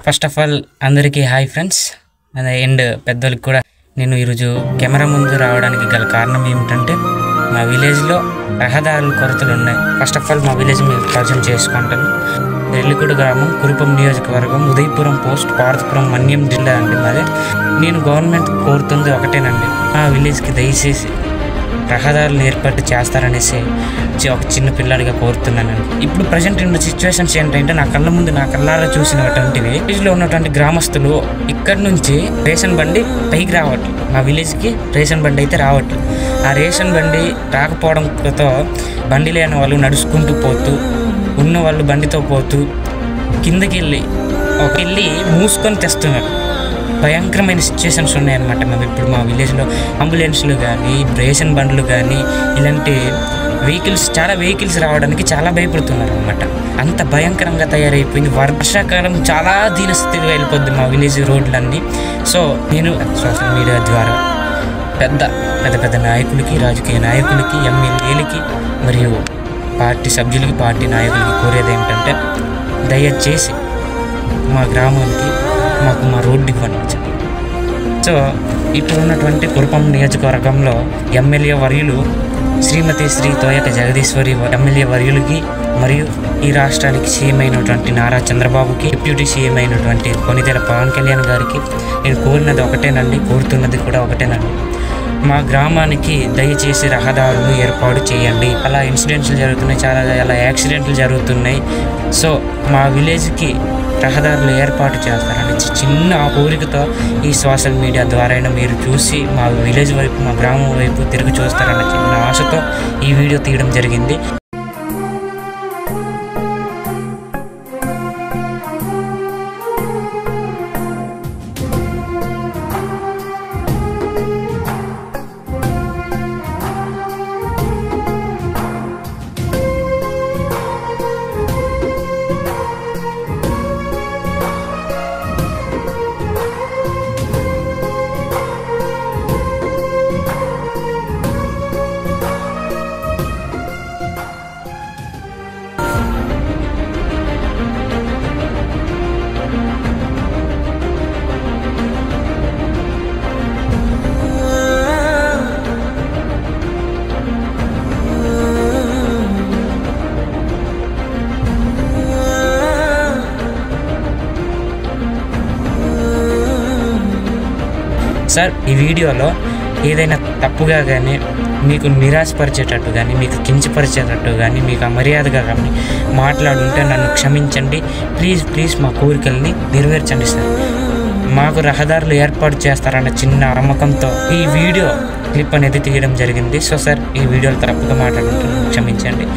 First of all అందరికీ hi friends. And పెద్దోళ్ళకి కూడా నేను ఈరోజు కెమెరా ముందు రావడానికి గల కారణం ఏమిటంటే మా విలేజ్లో రహదారుల కొరతలు ఉన్నాయి. ఫస్ట్ ఆఫ్ ఆల్ మా విలేజ్ మీరు పరిచయం చేసుకుంటాను. రెల్లిగూడ గ్రామం, కురుపం నియోజకవర్గం, ఉదయపురం పోస్ట్, పార్వతీపురం, మన్యం జిల్లా అండి మాది. నేను గవర్నమెంట్ కోరుతుంది ఒకటేనండి, మా విలేజ్కి దయచేసి రహదారులు ఏర్పాటు చేస్తారనేసి ఒక చిన్న పిల్లాడిగా కోరుతున్నానండి. ఇప్పుడు ప్రజెంట్ ఉన్న సిచ్యువేషన్స్ ఏంటంటే నా కళ్ళ ముందు నా కళ్ళారా చూసినటువంటివి విలేజ్లో ఉన్నటువంటి గ్రామస్తులు ఇక్కడి నుంచి రేషన్ బండి పైకి రావట్లేదు. మా విలేజ్కి రేషన్ బండి అయితే రావట్లేదు. ఆ రేషన్ బండి రాకపోవడంతో బండి లేని వాళ్ళు నడుచుకుంటూ పోతూ, ఉన్న వాళ్ళు బండితో పోతూ కిందకి వెళ్ళి మూసుకొని తెస్తున్నారు. భయంకరమైన సిచ్యువేషన్స్ ఉన్నాయన్నమాట. మేము ఇప్పుడు మా విలేజ్లో అంబులెన్స్లు కానీ, రేషన్ బండ్లు కానీ, ఇలాంటి చాలా వెహికల్స్ రావడానికి చాలా భయపడుతున్నారు అనమాట. అంత భయంకరంగా తయారైపోయింది. వర్షాకాలం చాలా దీనస్థితిగా వెళ్ళిపోద్ది మా విలేజ్ రోడ్లన్నీ. సో నేను సోషల్ మీడియా ద్వారా పెద్ద నాయకులకి, రాజకీయ నాయకులకి, ఎమ్మెల్యేలకి మరియు పార్టీ సభ్యులకి, పార్టీ నాయకులకి కోరేది ఏమిటంటే దయచేసి మా గ్రామానికి మా రోడ్డు ఇవ్వండి. సో ఇప్పుడు ఉన్నటువంటి కురుపం నియోజకవర్గంలో ఎమ్మెల్యే వర్యులు శ్రీమతి శ్రీ తోయక జగదీశ్వరి ఎమ్మెల్యే వర్యులకి మరియు ఈ రాష్ట్రానికి సీఎం అయినటువంటి నారా చంద్రబాబుకి, డిప్యూటీ సీఎం అయినటువంటి కొనిదెల పవన్ కళ్యాణ్ గారికి నేను కోరుతున్నది కూడా ఒకటేనండి. మా గ్రామానికి దయచేసి రహదారులు ఏర్పాటు చేయండి. అలా ఇన్సిడెంట్స్ జరుగుతున్నాయి, చాలా యాక్సిడెంట్లు జరుగుతున్నాయి. సో మా విలేజ్కి రహదారులు ఏర్పాటు చేస్తారని చిన్న కోరికతో ఈ సోషల్ మీడియా ద్వారా మీరు చూసి మా విలేజ్ వైపు, మా గ్రామం వైపు తిరిగి చూస్తారన్న చిన్న ఆశతో ఈ వీడియో తీయడం జరిగింది. సార్, ఈ వీడియోలో ఏదైనా తప్పుగా కానీ, మీకు నిరాశపరిచేటట్టు కానీ, మీకు కించపరిచేటట్టు కానీ, మీకు అమర్యాదగా కానీ మాట్లాడుంటే నన్ను క్షమించండి. ప్లీజ్ మా కోరికల్ని నెరవేర్చండి సార్. మాకు రహదారులు ఏర్పాటు చేస్తారన్న చిన్న నమ్మకంతో ఈ వీడియో క్లిప్ అనేది తీయడం జరిగింది. సో సార్, ఈ వీడియోలో తప్పుగా మాట్లాడుంటే క్షమించండి.